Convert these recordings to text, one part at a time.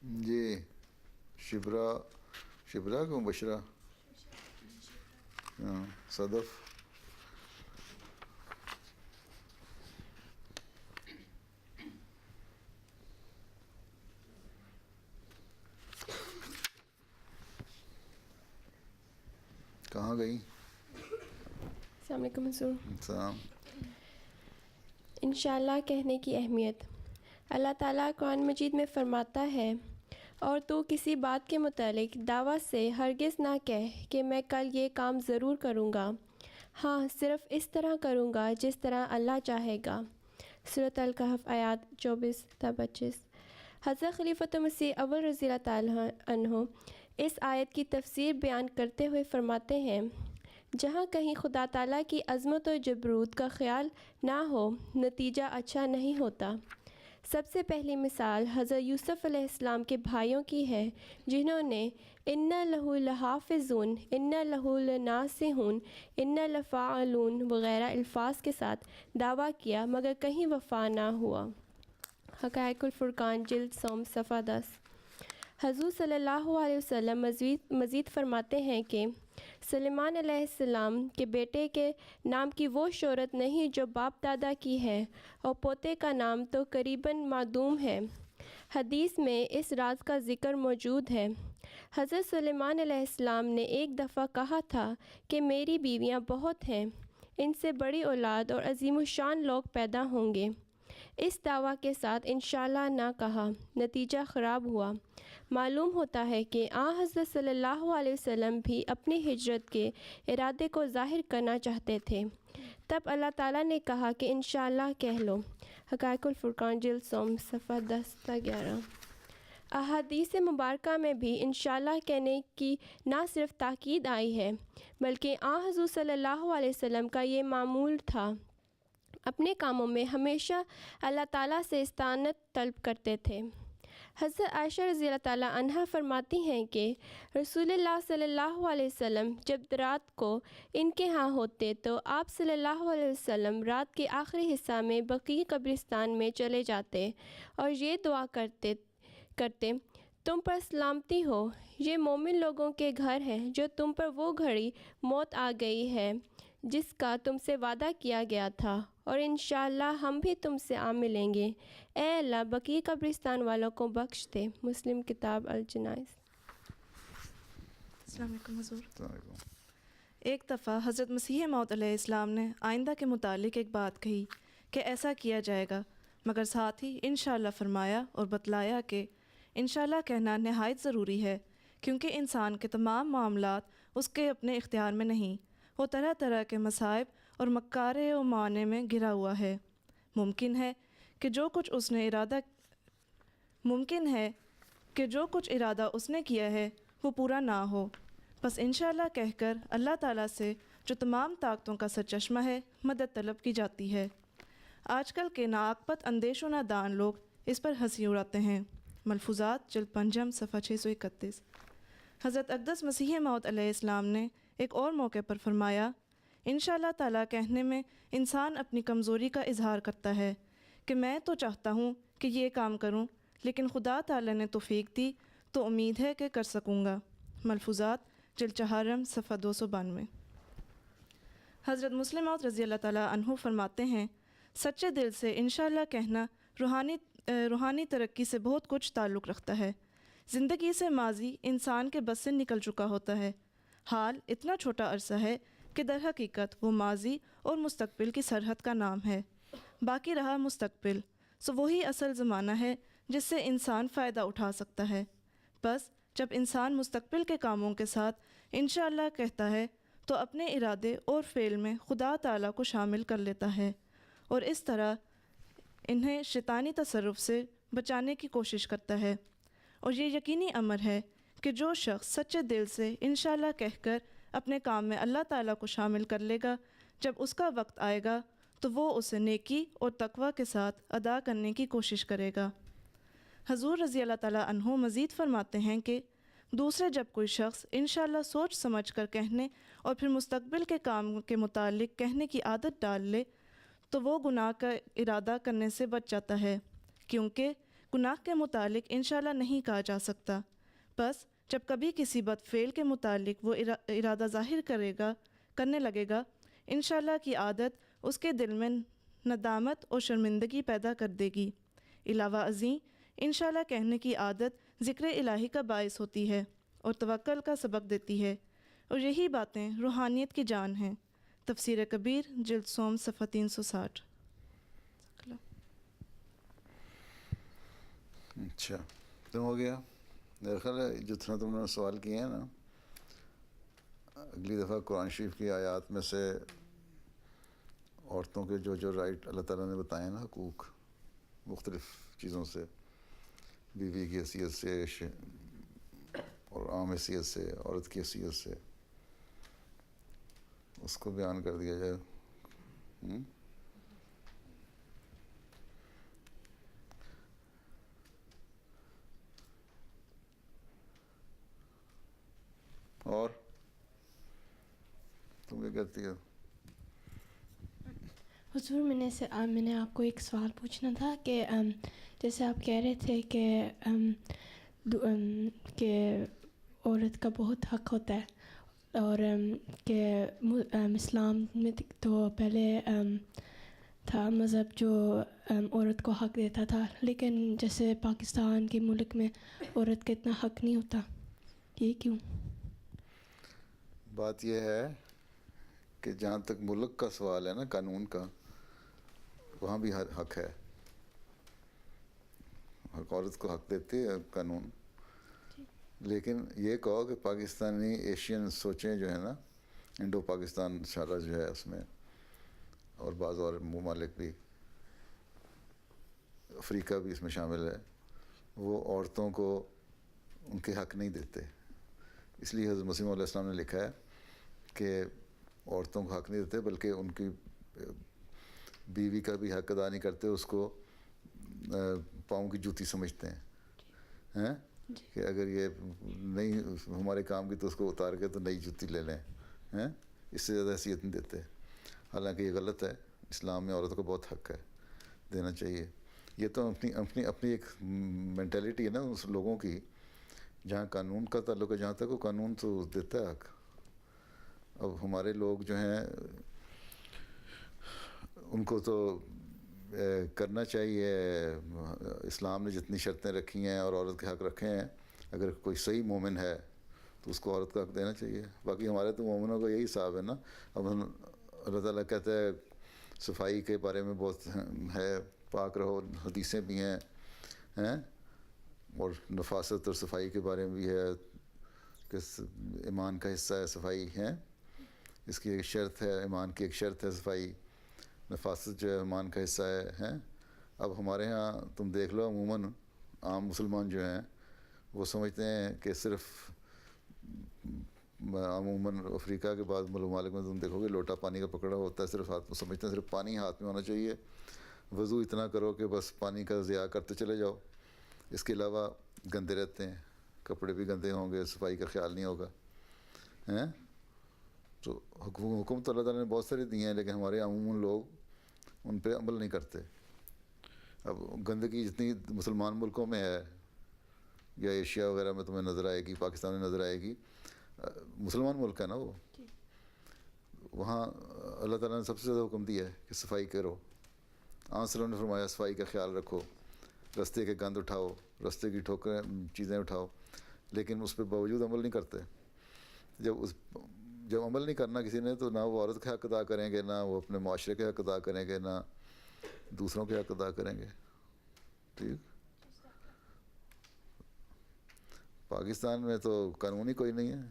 جی شبرا کو بشرا، ہاں صدف، کہاں گئی؟ السلام علیکم حضور۔ السلام۔ انشاءاللہ کہنے کی اہمیت۔ اللہ تعالیٰ قرآن مجید میں فرماتا ہے، اور تو کسی بات کے متعلق دعویٰ سے ہرگز نہ کہہ کہ میں کل یہ کام ضرور کروں گا، ہاں صرف اس طرح کروں گا جس طرح اللہ چاہے گا۔ سورۃ الکہف آیات 24 تا 25۔ حضرت خلیفۃ مسیح اول رضی اللہ تعالیٰ عنہ اس آیت کی تفسیر بیان کرتے ہوئے فرماتے ہیں، جہاں کہیں خدا تعالیٰ کی عظمت و جبروت کا خیال نہ ہو نتیجہ اچھا نہیں ہوتا۔ سب سے پہلی مثال حضرت یوسف علیہ السلام کے بھائیوں کی ہے، جنہوں نے اِنَّ لَهُ لَحَافِظُونَ اِنَّ لَهُ لَنَاصِحُونَ اِنَّ لَفَاعِلُونَ وغیرہ الفاظ کے ساتھ دعویٰ کیا مگر کہیں وفا نہ ہوا۔ حقائق الفرقان جلد سوم صفحہ 10۔ حضور صلی اللہ علیہ وسلم مزید فرماتے ہیں کہ سلیمان علیہ السلام کے بیٹے کے نام کی وہ شہرت نہیں جو باپ دادا کی ہے، اور پوتے کا نام تو قریباً معدوم ہے۔ حدیث میں اس راز کا ذکر موجود ہے۔ حضرت سلیمان علیہ السلام نے ایک دفعہ کہا تھا کہ میری بیویاں بہت ہیں، ان سے بڑی اولاد اور عظیم الشان لوگ پیدا ہوں گے۔ اس دعویٰ کے ساتھ انشاءاللہ نہ کہا، نتیجہ خراب ہوا۔ معلوم ہوتا ہے کہ حضرت صلی اللہ علیہ وسلم بھی اپنی ہجرت کے ارادے کو ظاہر کرنا چاہتے تھے۔ تب اللہ تعالیٰ نے کہا کہ انشاءاللہ کہہ لو۔ حقائق الفرقان جلد سوم صفحہ 10 تا 11۔ احادیث مبارکہ میں بھی انشاءاللہ کہنے کی نہ صرف تاکید آئی ہے، بلکہ حضور صلی اللہ علیہ وسلم کا یہ معمول تھا۔ اپنے کاموں میں ہمیشہ اللہ تعالیٰ سے استعانت طلب کرتے تھے۔ حضرت عائشہ رضی اللہ تعالیٰ عنہا فرماتی ہیں کہ رسول اللہ صلی اللہ علیہ وسلم جب رات کو ان کے ہاں ہوتے تو آپ صلی اللہ علیہ وسلم رات کے آخری حصہ میں بقیع قبرستان میں چلے جاتے اور یہ دعا کرتے تم پر سلامتی ہو، یہ مومن لوگوں کے گھر ہے جو تم پر وہ گھڑی موت آ گئی ہے جس کا تم سے وعدہ کیا گیا تھا، اور انشاءاللہ ہم بھی تم سے ملیں گے۔ اے اللہ بقیع قبرستان والوں کو بخش دے۔ مسلم کتاب الجنائز۔ السلام علیکم حضور۔ السلام علیکم۔ ایک دفعہ حضرت مسیح موعود علیہ السلام نے آئندہ کے متعلق ایک بات کہی کہ ایسا کیا جائے گا، مگر ساتھ ہی انشاءاللہ فرمایا اور بتلایا کہ انشاءاللہ کہنا نہایت ضروری ہے، کیونکہ انسان کے تمام معاملات اس کے اپنے اختیار میں نہیں، وہ طرح طرح کے مصائب اور مکارے و معانے میں گھرا ہوا ہے۔ ممکن ہے کہ جو کچھ ارادہ اس نے کیا ہے وہ پورا نہ ہو، بس انشاءاللہ کہہ کر اللہ تعالیٰ سے جو تمام طاقتوں کا سرچشمہ ہے مدد طلب کی جاتی ہے۔ آج کل کے ناعاقبت اندیش و نادان لوگ اس پر ہنسی اڑاتے ہیں۔ ملفوظات جلد پنجم صفحہ 631۔ حضرت اقدس مسیح موعود علیہ السلام نے ایک اور موقع پر فرمایا، انشاءاللہ تعالیٰ کہنے میں انسان اپنی کمزوری کا اظہار کرتا ہے کہ میں تو چاہتا ہوں کہ یہ کام کروں، لیکن خدا تعالیٰ نے توفیق دی تو امید ہے کہ کر سکوں گا۔ ملفوظات جلد چہارم صفحہ 292۔ حضرت مسلم موعود رضی اللہ تعالیٰ عنہ فرماتے ہیں، سچے دل سے انشاءاللہ کہنا روحانی ترقی سے بہت کچھ تعلق رکھتا ہے۔ زندگی سے ماضی انسان کے بس سے نکل چکا ہوتا ہے، حال اتنا چھوٹا عرصہ ہے کہ در حقیقت وہ ماضی اور مستقبل کی سرحد کا نام ہے۔ باقی رہا مستقبل، سو وہی اصل زمانہ ہے جس سے انسان فائدہ اٹھا سکتا ہے۔ بس جب انسان مستقبل کے کاموں کے ساتھ انشاءاللہ کہتا ہے تو اپنے ارادے اور فعل میں خدا تعالیٰ کو شامل کر لیتا ہے، اور اس طرح انہیں شیطانی تصرف سے بچانے کی کوشش کرتا ہے۔ اور یہ یقینی امر ہے کہ جو شخص سچے دل سے انشاءاللہ کہہ کر اپنے کام میں اللہ تعالیٰ کو شامل کر لے گا، جب اس کا وقت آئے گا تو وہ اسے نیکی اور تقوی کے ساتھ ادا کرنے کی کوشش کرے گا۔ حضور رضی اللہ تعالیٰ عنہ مزید فرماتے ہیں کہ دوسرے جب کوئی شخص انشاءاللہ سوچ سمجھ کر کہنے اور پھر مستقبل کے کام کے متعلق کہنے کی عادت ڈال لے تو وہ گناہ کا ارادہ کرنے سے بچ جاتا ہے، کیونکہ گناہ کے متعلق انشاءاللہ نہیں کہا جا سکتا. بس جب کبھی کسی بد فعل کے متعلق وہ ارادہ ظاہر کرنے لگے گا، انشاءاللہ کی عادت اس کے دل میں ندامت اور شرمندگی پیدا کر دے گی. علاوہ ازیں انشاءاللہ کہنے کی عادت ذکر الہی کا باعث ہوتی ہے اور توکل کا سبق دیتی ہے، اور یہی باتیں روحانیت کی جان ہیں. تفسیر کبیر جلد سوم صفحہ 360. اچھا تم ہو گیا. میرا خیال ہے جتنا تم نے سوال کیے ہیں نا، اگلی دفعہ قرآن شریف کی آیات میں سے عورتوں کے جو رائٹ اللہ تعالیٰ نے بتائے ہیں نا، حقوق مختلف چیزوں سے، بیوی کی حیثیت سے اور عام حیثیت سے، عورت کی حیثیت سے، اس کو بیان کر دیا جائے. اور تم کیا کہتی ہو؟ حضور میں نے آپ کو ایک سوال پوچھنا تھا کہ جیسے آپ کہہ رہے تھے کہ عورت کا بہت حق ہوتا ہے، اور کہ اسلام میں تو پہلے تھا مذہب جو عورت کو حق دیتا تھا، لیکن جیسے پاکستان کے ملک میں عورت کا اتنا حق نہیں ہوتا، یہ کیوں؟ بات یہ ہے کہ جہاں تک ملک کا سوال ہے نا، قانون کا، وہاں بھی حق ہے. عورت کو حق دیتے ہے قانون. لیکن یہ کہو کہ پاکستانی ایشین سوچیں جو ہے نا، انڈو پاکستان سارا جو ہے اس میں، اور بعض اور ممالک بھی، افریقہ بھی اس میں شامل ہے، وہ عورتوں کو ان کے حق نہیں دیتے. اس لیے حضرت مسیح علیہ السلام نے لکھا ہے کہ عورتوں کو حق نہیں دیتے، بلکہ ان کی بیوی کا بھی حق ادا نہیں کرتے، اس کو پاؤں کی جوتی سمجھتے ہیں کہ اگر یہ نہیں ہمارے کام کی تو اس کو اتار کے تو نئی جوتی لے لیں. اس سے زیادہ حیثیت نہیں دیتے. حالانکہ یہ غلط ہے. اسلام میں عورتوں کو بہت حق ہے، دینا چاہیے. یہ تو اپنی ایک مینٹیلٹی ہے نا اس لوگوں کی، جہاں قانون کا تعلق ہے، جہاں تک وہ قانون تو دیتا ہے حق. اب ہمارے لوگ جو ہیں ان کو تو کرنا چاہیے. اسلام نے جتنی شرطیں رکھی ہیں اور عورت کے حق رکھے ہیں، اگر کوئی صحیح مومن ہے تو اس کو عورت کا حق دینا چاہیے. باقی ہمارے تو مومنوں کا یہی حساب ہے نا. اب اللہ تعالیٰ کہتا ہے صفائی کے بارے میں بہت ہے، پاک رہو، حدیثیں بھی ہیں، اور نفاست اور صفائی کے بارے میں بھی ہے کہ ایمان کا حصہ ہے صفائی ہے. اس کی ایک شرط ہے، ایمان کی ایک شرط ہے صفائی. نفاست جو ہے ایمان کا حصہ ہے. اب ہمارے ہاں تم دیکھ لو، عموماً عام مسلمان جو ہیں وہ سمجھتے ہیں کہ صرف، عموماً افریقہ کے بعض ممالک میں تم دیکھو گے لوٹا پانی کا پکڑا ہوتا ہے صرف ہاتھ میں، سمجھتے ہیں صرف پانی ہاتھ میں ہونا چاہیے، وضو اتنا کرو کہ بس پانی کا ضیاع کرتے چلے جاؤ. اس کے علاوہ گندے رہتے ہیں، کپڑے بھی گندے ہوں گے، صفائی کا خیال نہیں ہوگا. تو حکم تو اللہ تعالیٰ نے بہت سارے دیے ہیں، لیکن ہمارے عموماً لوگ ان پہ عمل نہیں کرتے. اب گندگی جتنی مسلمان ملکوں میں ہے یا ایشیا وغیرہ میں تمہیں نظر آئے گی، پاکستان میں نظر آئے گی، مسلمان ملک ہے نا وہ، وہاں اللہ تعالیٰ نے سب سے زیادہ حکم دیا ہے کہ صفائی کرو. آنسروں نے فرمایا صفائی کا خیال رکھو، رستے کے گند اٹھاؤ، رستے کی ٹھوکریں چیزیں اٹھاؤ، لیکن اس پہ باوجود عمل نہیں کرتے. جب عمل نہیں کرنا کسی نے، تو نہ وہ عورت کے حق ادا کریں گے، نہ وہ اپنے معاشرے کے حق ادا کریں گے، نہ دوسروں کے حق ادا کریں گے. ٹھیک. پاکستان میں تو قانون ہی کوئی نہیں ہے،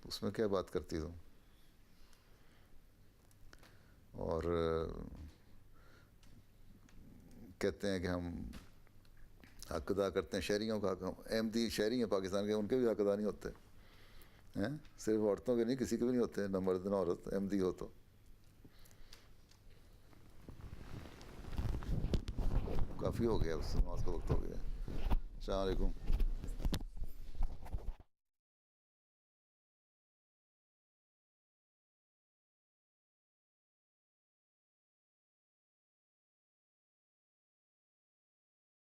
اس میں کیا بات کرتی تم؟ اور کہتے ہیں کہ ہم حق ادا کرتے ہیں شہریوں کا حق. ہم احمدی شہری ہیں پاکستان کے، ان کے بھی حق ادا نہیں ہوتے ہیں. صرف عورتوں کے نہیں، کسی کے بھی نہیں ہوتے، نہ مرد نہ عورت، احمدی ہو تو. کافی ہو گیا، اس نماز کا وقت ہو گیا. السلام علیکم.